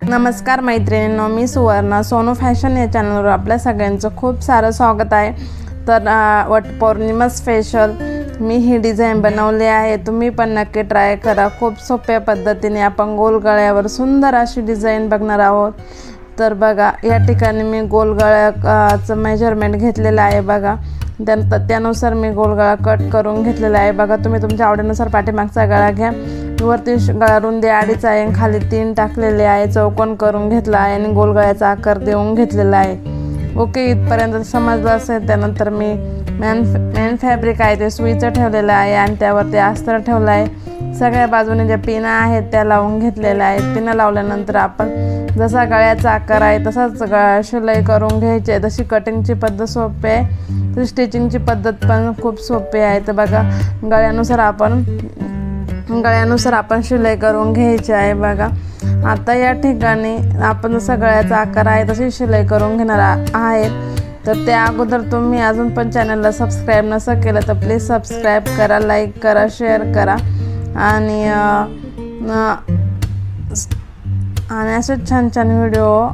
नमस्कार मैत्रिणींनो, मी सुवर्णा. सोनू फॅशन या चॅनलवर आपल्या सगळ्यांचं खूप सारं स्वागत आहे. तर वटपौर्णिमा स्पेशल मी ही डिझाईन बनवली आहे. तुम्ही पण नक्की ट्राय करा. खूप सोप्या पद्धतीने आपण गोल गळ्यावर सुंदर अशी डिझाईन बघणार आहोत. तर बघा, या ठिकाणी मी गोल गळ्याचं मेजरमेंट घेतलेलं आहे. बघा, त्यानुसार मी गोल गळा कट करून घेतलेला आहे. बघा, तुम्ही तुमच्या आवडीनुसार पाठीमागचा गळा घ्या. वरती गळा रुंदी 2.5 आहे, खाली 3 टाकलेले आहे. चौकोन करून घेतला आहे आणि गोल गळ्याचा आकार देऊन घेतलेला आहे. ओके, इथपर्यंत समजलं असेल. त्यानंतर मी मेन फॅब्रिक आहे ते सुईचं ठेवलेलं आहे आणि त्यावरती अस्तर ठेवलं आहे. सगळ्या बाजूने ज्या पिना आहेत त्या लावून घेतलेल्या आहेत. पिना लावल्यानंतर आपण जसा गळ्याचा आकार आहे तसाच शिलाई करून घ्यायची आहे. तशी कटिंगची पद्धत सोपी आहे, तशी स्टिचिंगची पद्धत पण खूप सोपी आहे. तर बघा, गळ्यानुसार आपण शिलाई करून घ्यायची आहे. बघा, आता या ठिकाणी आपण जसा गळ्याचा आकार आहे तशी शिलाई करून घेणार आहे. तर त्या अगोदर तुम्ही अजून पण चॅनलला सबस्क्राईब नसं केलं तर प्लीज सबस्क्राईब करा, लाईक करा, शेअर करा आणि असे छान छान व्हिडिओ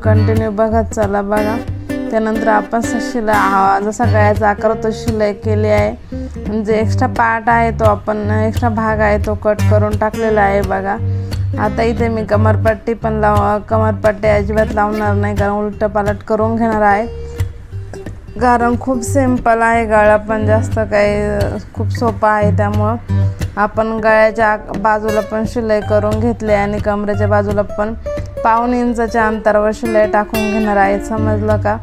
कंटिन्यू बघत चला. बघा, त्यानंतर आपण शिलाई जसा गळ्याचा आकार होतो शिलाई केली आहे. म्हणजे एक्स्ट्रा पार्ट आहे तो एक्स्ट्रा भाग आहे तो कट करून टाकलेला आहे. बघा, आता इथे मी कमरपट्टी पण कमरपट्टी अजिबात लावणार नाही, कारण उलट पालट करून घेणार आहे. कारण खूप सिंपल आहे गळा, पण जास्त काही खूप सोपा आहे. त्यामुळं आपण गळ्याच्या बाजूला पण शिलाई करून घेतली आणि कमरेच्या बाजूला पण 1.5 इंचाच्या अंतरावर शिलाई टाकून घेणार आहे. समजलं का?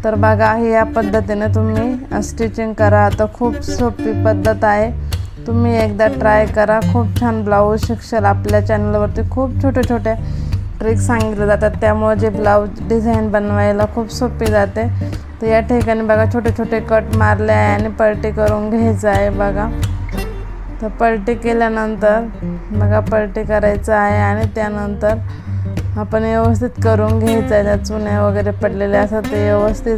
तर बघा, या पद्धतीने तुम्ही स्टिचिंग करा. तर खूप सोपी पद्धत आहे, तुम्ही एकदा ट्राय करा. खूप छान ब्लाऊज शिकशाल. आपल्या चॅनलवरती खूप छोटे ट्रिक्स सांगितले जातात, त्यामुळे जे ब्लाऊज डिझाईन बनवायला खूप सोपी जाते. तर या ठिकाणी बघा, छोटे कट मारले आहे आणि पलटी करून घ्यायचं आहे. बघा, तर पलटी केल्यानंतर बघा, पलटी करायचं आहे आणि त्यानंतर आपण व्यवस्थित करून घ्यायचं आहे. त्या चुन्या वगैरे पडलेल्या असतात ते व्यवस्थित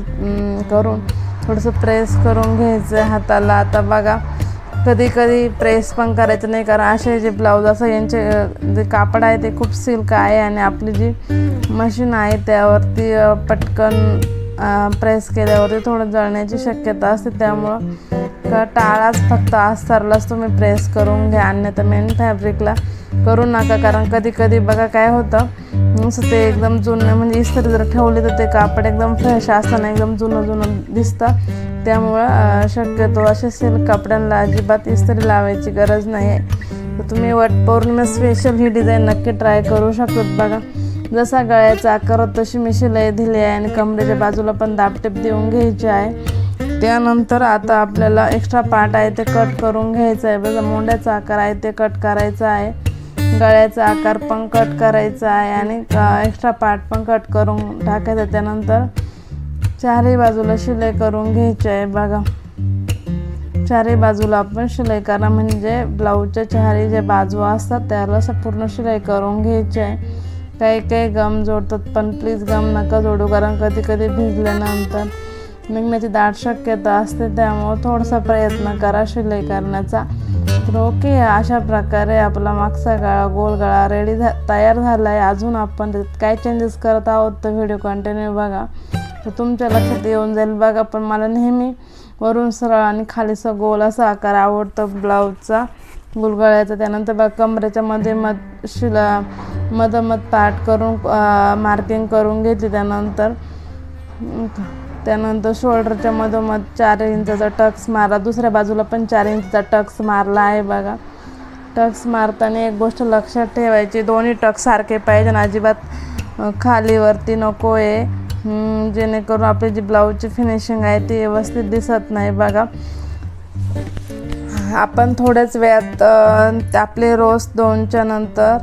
करून थोडंसं प्रेस करून घ्यायचं आहे हाताला. आता बघा, कधी प्रेस पण करायचं नाही, कारण असे जे ब्लाऊज असं यांचे जे कापड आहे ते खूप सिल्क आहे आणि आपली जी मशीन आहे त्यावरती पटकन प्रेस केल्यावरती थोडं जळण्याची शक्यता असते. त्यामुळं टाळाच फक्त अस्तरलाच तुम्ही प्रेस करून घ्या, अन्यथा मेन फॅब्रिकला करू नका. कारण कधी बघा काय होतं, नुसतं ते एकदम जुनं, म्हणजे इस्त्री जर ठेवली तर ते कापड एकदम फ्रेश असताना एकदम जुनं दिसतं. त्यामुळं शक्यतो अशा सिल्क कपड्यांना अजिबात इस्त्री लावायची गरज नाही आहे. तर तुम्ही वटपौर्णिमा स्पेशल ही डिझाईन नक्की ट्राय करू शकतात. बघा, जसा गळ्याचा आकार होता तशी मी शिलाई दिली आहे आणि कमरेच्या बाजूला पण दाबटेप देऊन घ्यायची आहे. त्यानंतर आता आपल्याला एक्स्ट्रा पार्ट आहे ते कट करून घ्यायचं आहे. बघा, मोंड्याचा आकार आहे ते कट करायचा आहे, गळ्याचा आकार पण कट करायचा आहे आणि एक्स्ट्रा पार्ट पण कट करून टाकायचा. त्यानंतर चारही बाजूला शिलाई करून घ्यायची आहे. बघा, चारही बाजूला आपण शिलाई करा, म्हणजे ब्लाऊजच्या चारही जे बाजू असतात त्याला पूर्ण शिलाई करून घ्यायची आहे. काही गम जोडतात, पण प्लीज गम नका जोडू, कारण कधी भिजल्यानंतर निघण्याची दाट शक्यता असते. त्यामुळं थोडासा प्रयत्न करा शिलाई करण्याचा. तर ओके, अशा प्रकारे आपला मागचा गळा गोल गळा तयार झाला आहे. अजून आपण त्यात काय चेंजेस करत आहोत तर व्हिडिओ कंटिन्यू बघा, तर तुमच्या लक्षात येऊन जाईल. बघा, पण मला नेहमी वरून सरळ आणि खालीचा गोल असा आकार आवडतो ब्लाऊजचा गुलगळ्याचा. त्यानंतर बघा, कमरेच्या मध्ये मधोमध पार्ट करून मार्किंग करून घेतली. त्यानंतर शोल्डरच्या मधोमध 4 इंचाचा टक्स मारा. दुसऱ्या बाजूला पण 4 इंचाचा टक्स मारला आहे. बघा, टक्स मारताना एक गोष्ट लक्षात ठेवायची, दोन्ही टक्स सारखे पाहिजे आणि अजिबात खालीवरती नको आहे, जेणेकरून आपली जी ब्लाऊजची फिनिशिंग आहे ती व्यवस्थित दिसत नाही. बघा, आपण थोड्याच वेळात आपले रोज 2च्या नंतर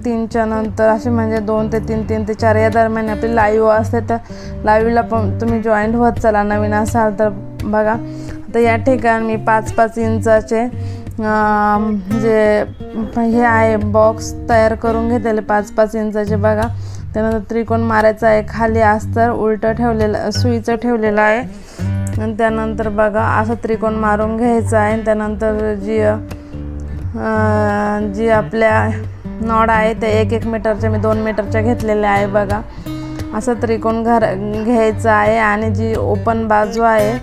3च्या नंतर असे, म्हणजे 2 ते 3, 3 ते 4 या दरम्यान आपली लाईव्ह असते. तर लाईव्हला पण तुम्ही जॉईंट होत चला नवीन असाल तर. बघा, आता या ठिकाणी मी 5-5 इंचाचे जे हे आहे बॉक्स तयार करून घेतलेले 5-5 इंचाचे. बघा, त्यानंतर त्रिकोण मारायचा आहे, खाली अस्तर उलटं ठेवलेलं सुईचं ठेवलेलं आहे आणि त्यानंतर बघा असं त्रिकोण मारून घ्यायचं आहे. त्यानंतर जी आपल्या नॉड आहे ते 1-1 मीटरच्या मी 2 मीटरच्या घेतलेल्या आहे बघा. असं त्रिकोण घ्यायचं आहे आणि जी ओपन बाजू आहे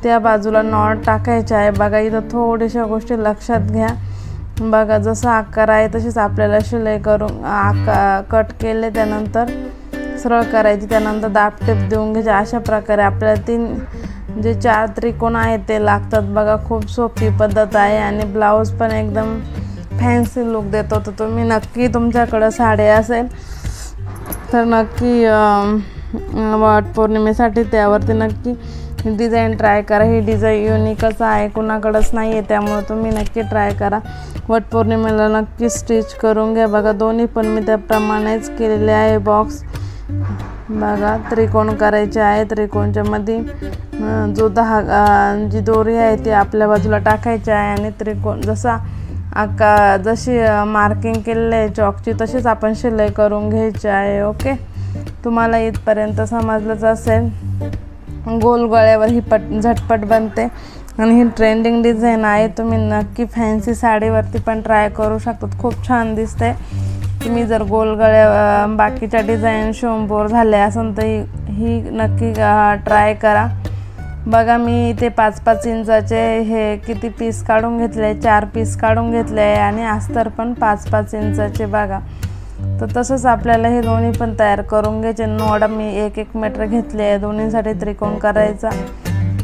त्या बाजूला नॉड टाकायचे आहे बघा. इथं थोड्याशा गोष्टी लक्षात घ्या बघा. जसा आकार आहे तशीच आपल्याला शिलाई करून कट केले त्यानंतर सरळ करायची, त्यानंतर दाबटेप देऊन घ्यायचे. अशा प्रकारे आपल्याला 4 त्रिकोण आहेत ते लागतात बघा. खूप सोपी पद्धत आहे आणि ब्लाऊज पण एकदम फॅन्सी लुक देतो. तर तुम्ही नक्की तुमच्याकडं साडी असेल तर नक्की वटपौर्णिमेसाठी त्यावरती नक्की डिझाईन ट्राय करा. ही डिझाईन युनिकच आहे, कुणाकडंच नाही आहे, त्यामुळे तुम्ही नक्की ट्राय करा. वटपौर्णिमेला नक्की स्टिच करून घ्या बघा. दोन्ही पण मी त्याप्रमाणेच केलेले आहे. बॉक्स बघा त्रिकोण करायचे आहे. त्रिकोणच्या मध्ये जो जी दोरी आहे ती आपल्या बाजूला टाकायची आहे आणि त्रिकोण जशी मार्किंग केलेली आहे चॉकची तशीच आपण शिलाई करून घ्यायची आहे. ओके, तुम्हाला इथपर्यंत समजलंच असेल. गोल गळ्यावर ही झटपट बनते आणि ही ट्रेंडिंग डिझाईन आहे. तुम्ही नक्की फॅन्सी साडीवरती पण ट्राय करू शकतात, खूप छान दिसते. तुम्ही जर गोल गळ्या बाकीच्या डिझाईन शिवून बोर झाले असेल तर ही नक्की ट्राय करा बघा. मी इथे 5-5 इंचाचे हे किती पीस काढून घेतले, 4 पीस काढून घेतले आणि अस्तर पण 5-5 इंचाचे बघा. तर तसंच आपल्याला हे दोन्ही पण तयार करून घ्यायचे. नॉड मी 1-1 मीटर घेतले, दोन्हीसाठी त्रिकोण करायचा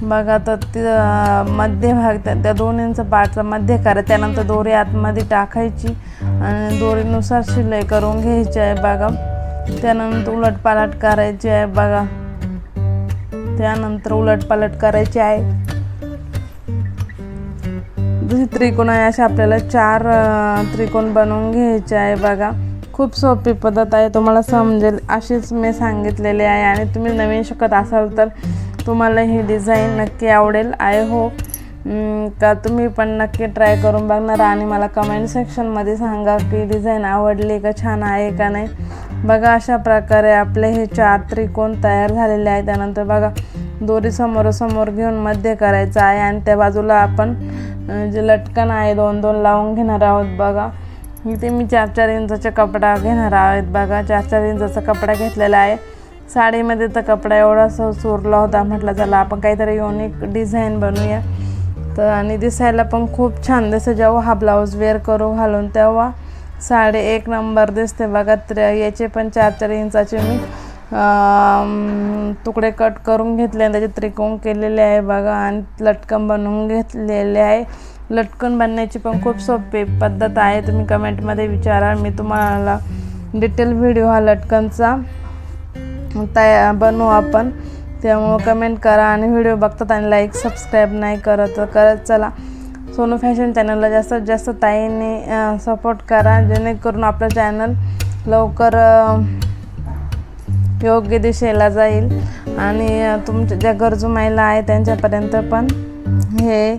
बघा. तर मध्यभाग त्या दोन्हींचा पाठचा मध्य करा, त्यानंतर दोरी आतमध्ये टाकायची आणि दोरीनुसार शिलाई करून घ्यायची आहे बघा. त्यानंतर उलटपालट करायची आहे बघा. त्यानंतर उलटपालट करायची आहे. जसे त्रिकोण आहे असे आपल्याला 4 त्रिकोण बनवून घ्यायचे आहे बघा. खूप सोपी पद्धत आहे, तुम्हाला समजेल अशीच मी सांगितलेली आहे. आणि तुम्ही नवीन शिकत असाल तर तुम्हाला ही डिझाईन नक्की आवडेल. आय होप का तुम्ही पण नक्की ट्राय करून बघणार आणि मला कमेंट सेक्शनमध्ये सांगा की डिझाईन आवडली का, छान आहे का नाही बघा. अशा प्रकारे आपले हे 4 त्रिकोण तयार झालेले आहे. त्यानंतर बघा दोरी समोरासमोर घेऊन मध्य करायचं आहे आणि त्या बाजूला आपण जे लटकन आहे 2-2 लावून घेणार आहोत बघा. इथे मी 4-4 इंचाचा कपडा घेणार आहोत बघा. 4-4 इंचाचा कपडा घेतलेला आहे. साडीमध्ये तर कपडा एवढासा चोरला होता, म्हटलं चला आपण काहीतरी युनिक डिझाईन बनवूया. तर आणि दिसायला पण खूप छान दिसतं. जेव्हा हा ब्लाऊज वेअर करू घालून तेव्हा साडी 1 नंबर दिसते बघा. याचे पण 4-4 इंचाचे मी तुकडे कट करून घेतले आणि त्याचे त्रिकोण केलेले आहे बघा आणि लटकन बनवून घेतलेले आहे. लटकन बनण्याची पण खूप सोपी पद्धत आहे, तुम्ही कमेंटमध्ये विचारा. मी तुम्हाला डिटेल व्हिडिओ हा लटकनचा बनवू आपण, त्यामुळं कमेंट करा आणि व्हिडिओ बघतात आणि लाईक सबस्क्राईब नाही करत चला. सोनू फॅशन चॅनलला जास्तीत जास्त ताईंनी सपोर्ट करा, जेणेकरून आपलं चॅनल लवकर योग्य दिशेला जाईल आणि तुमच्या ज्या गरजू महिला आहे त्यांच्यापर्यंत पण हे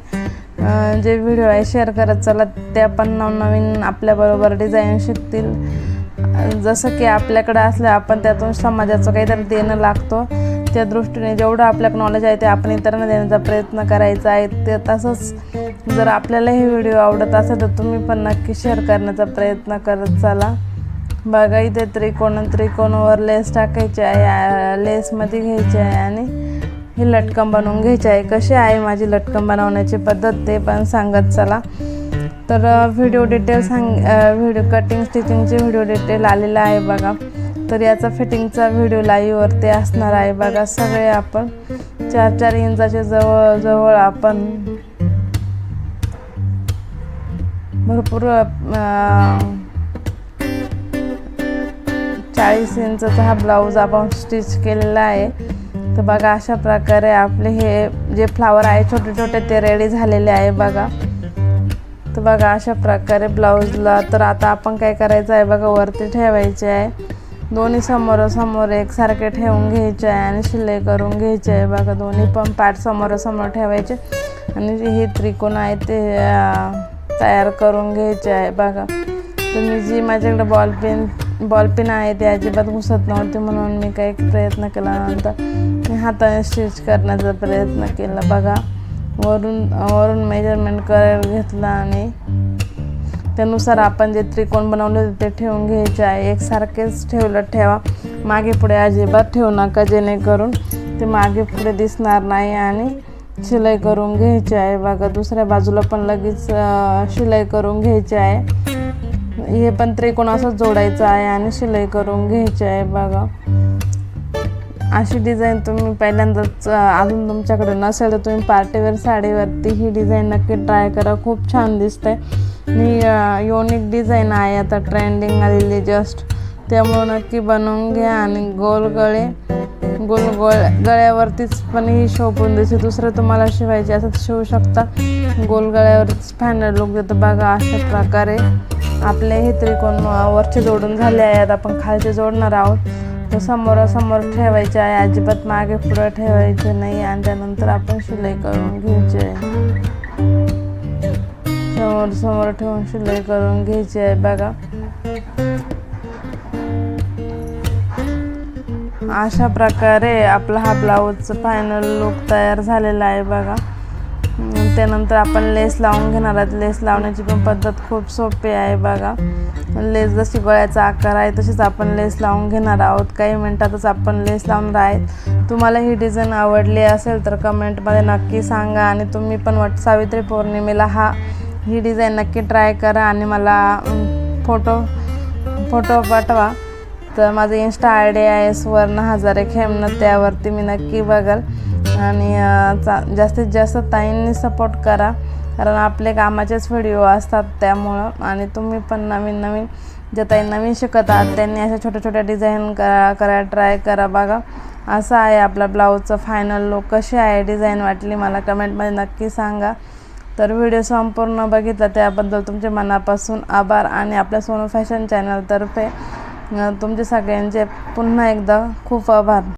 जे व्हिडिओ आहे शेअर करत चला. त्या पण नवनवीन आपल्याबरोबर डिझाईन शिकतील. जसं की आपल्याकडे असलं आपण त्यातून समाजाचं काहीतरी देणं लागतो, त्या दृष्टीने जेवढं आपल्याकडे नॉलेज आहे ते आपण इतरांना देण्याचा प्रयत्न करायचा आहे. ते तसंच जर आपल्याला हे व्हिडिओ आवडत असेल तर तुम्ही पण नक्की शेअर करण्याचा प्रयत्न करत चला बघा. इथे त्रिकोणावर लेस टाकायची आहे, लेसमध्ये घ्यायची आहे आणि हे लटकन बनवून घ्यायचे आहे. कशी आहे माझी लटकन बनवण्याची पद्धत ते पण सांगत चला. तर व्हिडिओ डिटेल व्हिडिओ कटिंग स्टिचिंगचे व्हिडिओ डिटेल आलेला आहे बघा. तर याचा फिटिंगचा व्हिडिओ लाईव्हवरती असणार आहे बघा. सगळे आपण 4-4 इंचाचे जवळ आपण भरपूर 40 इंचाचा हा ब्लाऊज आपण स्टिच केलेला आहे. तर बघा अशा प्रकारे आपले हे जे फ्लावर आहे छोटे छोटे ते रेडी झालेले आहे बघा. तर बघा अशा प्रकारे ब्लाऊजला तर आता आपण काय करायचं आहे बघा, वरती ठेवायचे आहे. दोन्ही समोरासमोर एकसारखे ठेवून घ्यायचे आहे आणि शिलाई करून घ्यायचे आहे बघा. दोन्ही पण पार्ट समोरासमोर ठेवायचे आणि हे त्रिकोण आहे ते तयार करून घ्यायचे आहे बघा. तर मी जी माझ्याकडे बॉलपेन आहे ते अजिबात घुसत नव्हते, म्हणून मी काही प्रयत्न केला. नंतर मी हाताने स्टिच करण्याचा प्रयत्न केला बघा. वरून मेजरमेंट घेतला आणि त्यानुसार आपण जे त्रिकोण बनवले होते ते ठेवून घ्यायचे आहे. एकसारखेच ठेवा, मागे पुढे अजिबात ठेवू नका, जेणेकरून ते मागे पुढे दिसणार नाही. आणि शिलाई करून घ्यायची आहे बघा. दुसऱ्या बाजूला पण लगेच शिलाई करून घ्यायची आहे. हे पण त्रिकोण असंच जोडायचं आहे आणि शिलाई करून घ्यायची आहे बघा. अशी डिझाईन तुम्ही पहिल्यांदाच अजून तुमच्याकडे नसेल तर तुम्ही पार्टीवेअर साडीवरती ही डिझाईन नक्की ट्राय करा. खूप छान दिसते. ही युनिक डिझाईन आहे, आता ट्रेंडिंग आलेली जस्ट, त्यामुळे नक्की बनवून घ्या. आणि गोल गळ्यावरतीच पण ही शोभून दिसते. दुसरं तुम्हाला शिवायचे असं शिवू शकता. गोल गळ्यावरतीच फायनल लुक देतो बघा. अशा प्रकारे आपले हे त्रिकोण वरचे जोडून झाले आहेत. आपण खालचे जोडणार आहोत. तर समोरासमोर ठेवायचे आहे, अजिबात मागे पुढे ठेवायचे नाही. आणि त्यानंतर आपण शिलाई करून घ्यायची आहे. समोर ठेवून शिलाई करून घ्यायची आहे बघा. अशा प्रकारे आपला हा ब्लाऊजचा फायनल लुक तयार झालेला आहे बघा. त्यानंतर आपण लेस लावून घेणार आहोत. लेस लावण्याची पण पद्धत खूप सोपी आहे बघा. लेस जशी गळ्याचा आकार आहे तशीच आपण लेस लावून घेणार आहोत. काही मिनिटातच आपण लेस लावणार आहेत. तुम्हाला ही डिझाईन आवडली असेल तर कमेंटमध्ये नक्की सांगा. आणि तुम्ही पण सावित्री पौर्णिमेला ही डिझाईन नक्की ट्राय करा आणि मला फोटो पाठवा. तर माझं इन्स्टा आय डी आहे सुवर्ण हजारे खेमणं, त्यावरती मी नक्की बघाल. आणि जास्तीत जास्त ताईंनी सपोर्ट करा, कारण आपले कामाचेच व्हिडिओ असतात त्यामुळं. आणि तुम्ही पण नवीन ज्या ताई नवीन शिकत आहात त्यांनी अशा छोट्या डिझाईन करा ट्राय करा बघा. असं आहे आपला ब्लाऊजचं फायनल लुक. कशी आहे डिझाईन वाटली मला कमेंटमध्ये नक्की सांगा. तर व्हिडिओ संपूर्ण बघितला त्याबद्दल तुमचे मनापासून आभार. आणि आपल्या सोनू फॅशन चॅनलतर्फे तुमचे सगळ्यांचे पुन्हा एकदा खूप आभार.